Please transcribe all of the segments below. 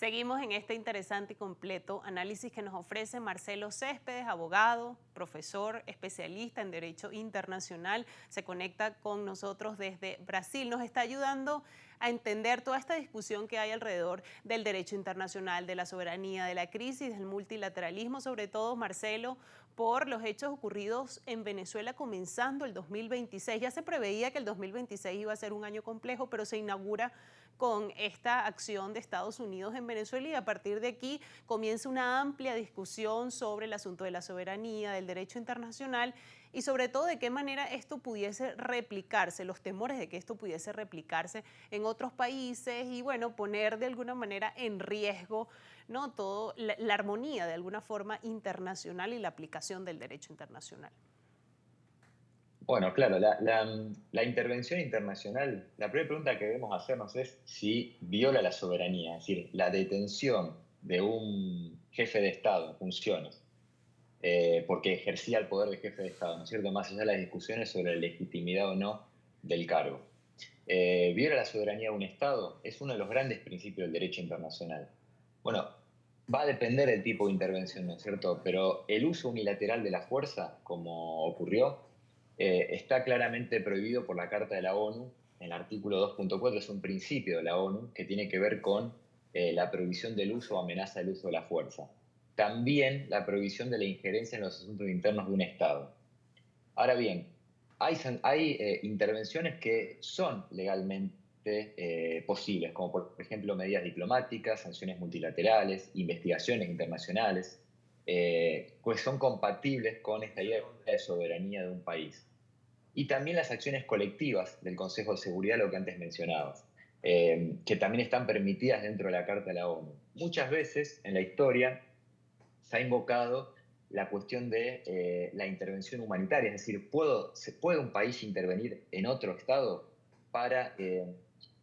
Seguimos en este interesante y completo análisis que nos ofrece Marcelo Céspedes, abogado, profesor, especialista en Derecho Internacional. Se conecta con nosotros desde Brasil. Nos está ayudando a entender toda esta discusión que hay alrededor del derecho internacional, de la soberanía, de la crisis, del multilateralismo, sobre todo, Marcelo, por los hechos ocurridos en Venezuela comenzando el 2026. Ya se preveía que el 2026 iba a ser un año complejo, pero se inaugura con esta acción de Estados Unidos en Venezuela y a partir de aquí comienza una amplia discusión sobre el asunto de la soberanía, del derecho internacional y sobre todo de qué manera esto pudiese replicarse, los temores de que esto pudiese replicarse en otros países y bueno, poner de alguna manera en riesgo, ¿no?, todo la armonía de alguna forma internacional y la aplicación del derecho internacional. Bueno, claro, la intervención internacional, la primera pregunta que debemos hacernos es si viola la soberanía, es decir, la detención de un jefe de Estado en funciones, porque ejercía el poder de jefe de Estado, ¿no es cierto? Más allá de las discusiones sobre la legitimidad o no del cargo. Viola la soberanía de un Estado es uno de los grandes principios del derecho internacional. Bueno, va a depender del tipo de intervención, ¿no es cierto? Pero el uso unilateral de la fuerza, como ocurrió, está claramente prohibido por la Carta de la ONU. El artículo 2.4 es un principio de la ONU que tiene que ver con la prohibición del uso o amenaza del uso de la fuerza. También la prohibición de la injerencia en los asuntos internos de un Estado. Ahora bien, hay intervenciones que son legalmente posibles, como por ejemplo medidas diplomáticas, sanciones multilaterales, investigaciones internacionales, pues son compatibles con esta idea de soberanía de un país. Y también las acciones colectivas del Consejo de Seguridad, lo que antes mencionabas, que también están permitidas dentro de la Carta de la ONU. Muchas veces en la historia se ha invocado la cuestión de la intervención humanitaria, es decir, ¿se puede un país intervenir en otro Estado para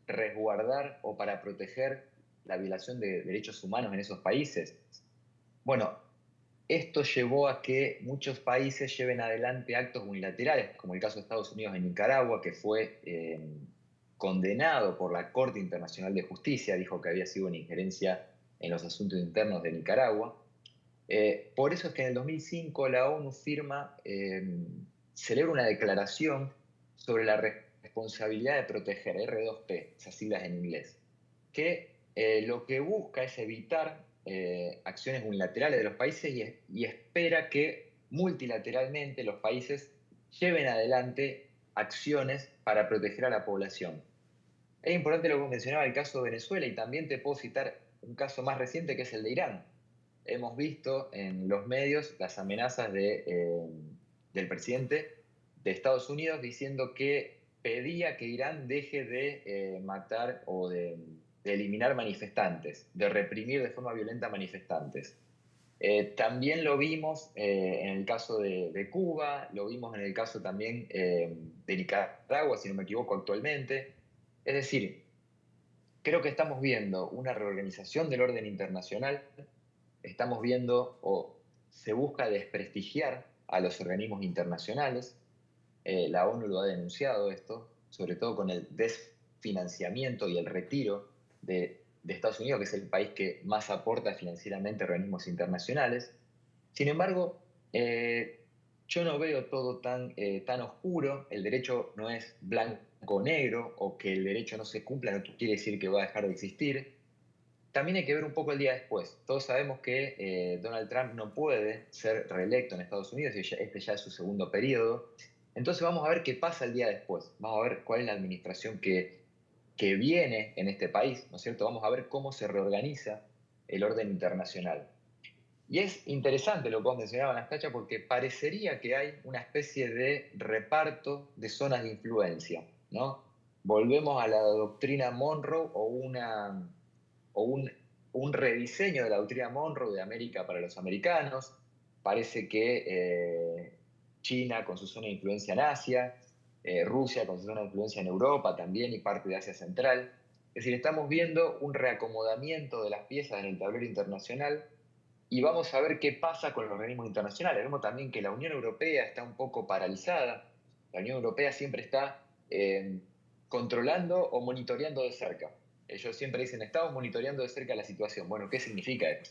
resguardar o para proteger la violación de derechos humanos en esos países? Bueno, esto llevó a que muchos países lleven adelante actos unilaterales, como el caso de Estados Unidos en Nicaragua, que fue condenado por la Corte Internacional de Justicia, dijo que había sido una injerencia en los asuntos internos de Nicaragua. Por eso es que en el 2005 la ONU celebra una declaración sobre la responsabilidad de proteger, R2P, esas siglas en inglés, que lo que busca es evitar acciones unilaterales de los países y espera que multilateralmente los países lleven adelante acciones para proteger a la población. Es importante lo que mencionaba el caso de Venezuela y también te puedo citar un caso más reciente que es el de Irán. Hemos visto en los medios las amenazas del presidente de Estados Unidos diciendo que pedía que Irán deje de matar o de eliminar manifestantes, de reprimir de forma violenta manifestantes. También lo vimos en el caso de Cuba, lo vimos en el caso también de Nicaragua, si no me equivoco, actualmente. Es decir, creo que estamos viendo una reorganización del orden internacional, estamos viendo o se busca desprestigiar a los organismos internacionales. La ONU lo ha denunciado esto, sobre todo con el desfinanciamiento y el retiro de Estados Unidos, que es el país que más aporta financieramente a organismos internacionales. Sin embargo, yo no veo todo tan oscuro. El derecho no es blanco o negro, o que el derecho no se cumpla no quiere decir que va a dejar de existir. También hay que ver un poco el día después. Todos sabemos que Donald Trump no puede ser reelecto en Estados Unidos y este ya es su segundo periodo. Entonces vamos a ver qué pasa el día después. Vamos a ver cuál es la administración que viene en este país, ¿no es cierto? Vamos a ver cómo se reorganiza el orden internacional. Y es interesante lo que vos mencionabas, Anastasia, porque parecería que hay una especie de reparto de zonas de influencia, ¿no? Volvemos a la doctrina Monroe o un rediseño de la doctrina Monroe de América para los americanos. Parece que China con su zona de influencia en Asia, Rusia con su zona de influencia en Europa también y parte de Asia Central. Es decir, estamos viendo un reacomodamiento de las piezas en el tablero internacional y vamos a ver qué pasa con los organismos internacionales. Vemos también que la Unión Europea está un poco paralizada. La Unión Europea siempre está controlando o monitoreando de cerca. ellos siempre dicen, estamos monitoreando de cerca la situación. Bueno, ¿qué significa esto?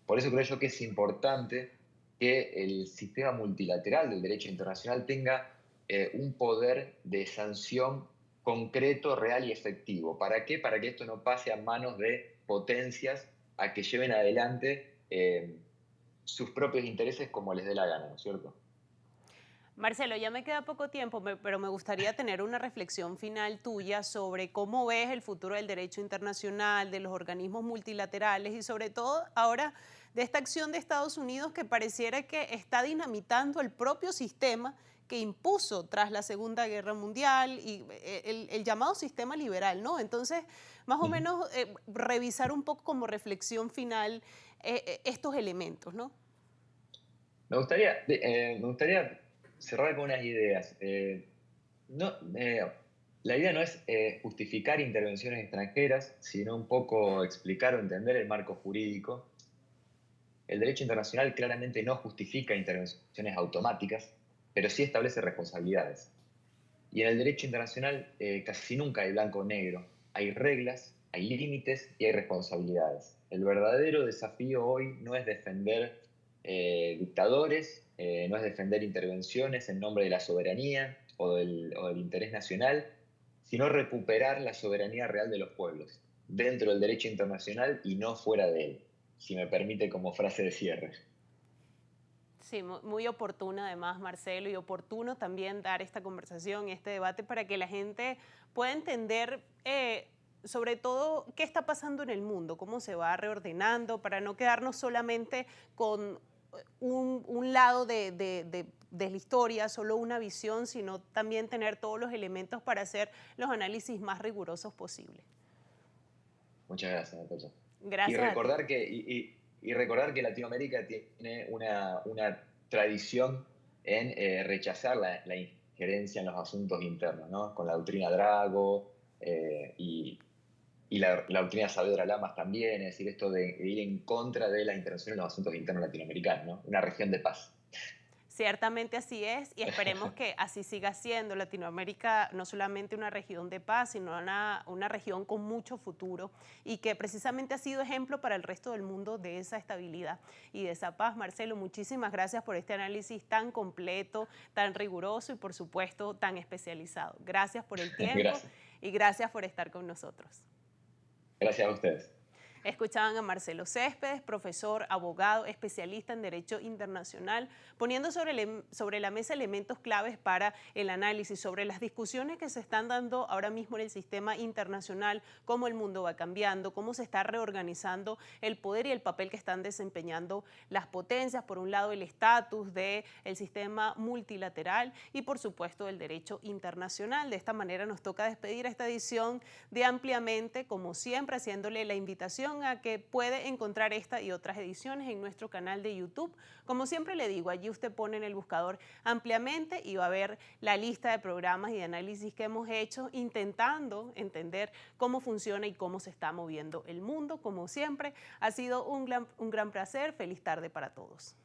Por eso creo yo que es importante que el sistema multilateral del derecho internacional tenga un poder de sanción concreto, real y efectivo. ¿Para qué? Para que esto no pase a manos de potencias a que lleven adelante sus propios intereses como les dé la gana, ¿no es cierto? Marcelo, ya me queda poco tiempo, pero me gustaría tener una reflexión final tuya sobre cómo ves el futuro del derecho internacional, de los organismos multilaterales y sobre todo ahora de esta acción de Estados Unidos que pareciera que está dinamitando el propio sistema que impuso tras la Segunda Guerra Mundial y el llamado sistema liberal, ¿no? Entonces, más o Ujú. menos revisar un poco como reflexión final estos elementos, ¿no? Me gustaría cerrar con unas ideas. No, la idea no es justificar intervenciones extranjeras, sino un poco explicar o entender el marco jurídico. El derecho internacional claramente no justifica intervenciones automáticas, pero sí establece responsabilidades. Y en el derecho internacional casi nunca hay blanco o negro. Hay reglas, hay límites y hay responsabilidades. El verdadero desafío hoy no es defender dictadores, no es defender intervenciones en nombre de la soberanía o del interés nacional, sino recuperar la soberanía real de los pueblos, dentro del derecho internacional y no fuera de él, si me permite como frase de cierre. Sí, muy oportuna además, Marcelo, y oportuno también dar esta conversación, este debate, para que la gente pueda entender sobre todo qué está pasando en el mundo, cómo se va reordenando, para no quedarnos solamente con un lado de la historia, solo una visión, sino también tener todos los elementos para hacer los análisis más rigurosos posibles. Muchas gracias, Natalia. Y Gracias a ti. recordar que, y recordar que Latinoamérica tiene una tradición en rechazar la injerencia en los asuntos internos, ¿no? Con la doctrina Drago y la doctrina Saavedra Lamas también, es decir, esto de ir en contra de la intervención en los asuntos internos latinoamericanos, ¿no? Una región de paz. Ciertamente así es y esperemos que así siga siendo Latinoamérica no solamente una región de paz, sino una región con mucho futuro y que precisamente ha sido ejemplo para el resto del mundo de esa estabilidad y de esa paz. Marcelo, muchísimas gracias por este análisis tan completo, tan riguroso y por supuesto tan especializado. Gracias por el tiempo Gracias. y gracias por estar con nosotros. Gracias a ustedes. Escuchaban a Marcelo Céspedes, profesor, abogado, especialista en Derecho Internacional, poniendo sobre la mesa elementos claves para el análisis sobre las discusiones que se están dando ahora mismo en el sistema internacional, cómo el mundo va cambiando, cómo se está reorganizando el poder y el papel que están desempeñando las potencias, por un lado el estatus del sistema multilateral y por supuesto el derecho internacional. De esta manera nos toca despedir esta edición de Ampliamente, como siempre, haciéndole la invitación a que puede encontrar esta y otras ediciones en nuestro canal de YouTube. Como siempre le digo, allí usted pone en el buscador Ampliamente y va a ver la lista de programas y de análisis que hemos hecho intentando entender cómo funciona y cómo se está moviendo el mundo. Como siempre, ha sido un gran placer. Feliz tarde para todos.